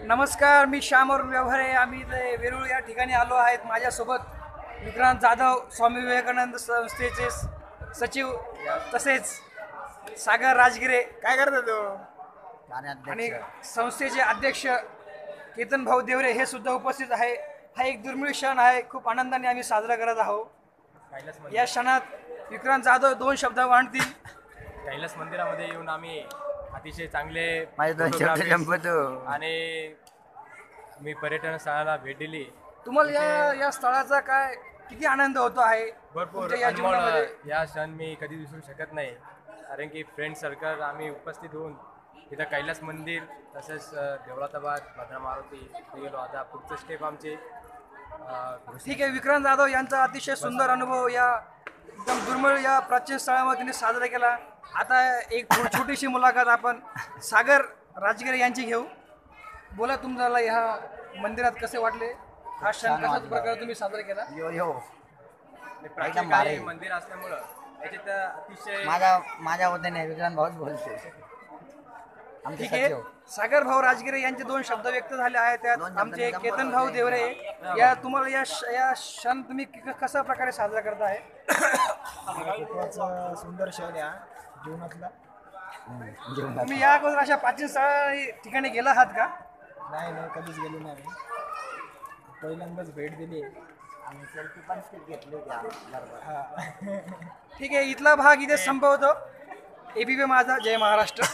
नमस्कार, मी श्याम अरुण व्यवहारे. आम्ही इथे वेरूळ या ठिकाणी आलो आहेत. माझ्यासोबत विक्रांत जाधव, स्वामी विवेकानंद संस्थेचे सचिव, तसेच सागर राजगिरे काय करतो तो आणि संस्थेचे अध्यक्ष केतन भाऊ देवरे हे सुद्धा उपस्थित आहे. हा एक दुर्मिळ क्षण आहे. खूप आनंदाने आम्ही साजरा करत आहोत. या क्षणात विक्रांत जाधव 2 शब्द मांडतील. कैलास मंदिरामध्ये येऊन आम्ही अतिशय चांगले माझे 2 शब्द photographies संपतो. आणि मी पर्यटन स्थळाला भेट दिली. तुम्हाला या स्थळाचा काय किती आनंद होतो आहे? भरपूर तुमच्या या अनमोल जीवनामध्ये या क्षण मी कधी विसरू शकत नाही, कारण की फ्रेंड सर्कल आम्ही उपस्थित होऊन तिथं कैलास मंदिर तसेच देवळाताबाद भद्रा मारुती इथे गेलो. आता पुढचं स्टेप आमचे ठीक आहे. विक्रांत जाधव यांचा अतिशय सुंदर अनुभव या एकदम दुर्मिळ या प्राचीन स्थळामध्ये त्यांनी साजरा केला. आता एक छोटीशी मुलाखत आपण सागर राजगिरे यांची घेऊ. बोला, तुम्हाला ह्या मंदिरात कसे वाटले? हा क्षण कशा प्रकारे तुम्ही साजरा केला? प्राचीन काळी मंदिर असल्यामुळं याच्यात अतिशय माझ्या वतीने विक्रांत भाऊच बोलते. ठीक आहे. सागर भाऊ राजगिरे यांचे 2 शब्द व्यक्त झाले आहेत. त्यात आमचे केतन भाऊ देवरे या तुम्हाला या क्षण तुम्ही कशा प्रकारे साजरा करताय? महत्वाचा सुंदर क्षण या जीवनातला. तुम्ही या अगोदर अशा प्राचीन ठिकाणी गेला आहात का? नाही कधीच गेलो नाही. पहिल्यांदाच भेट दिली आणि सेल्फी पण घेतली ठीक आहे. इथला भाग इथे संपवतो. एबीपी माझा. जय महाराष्ट्र.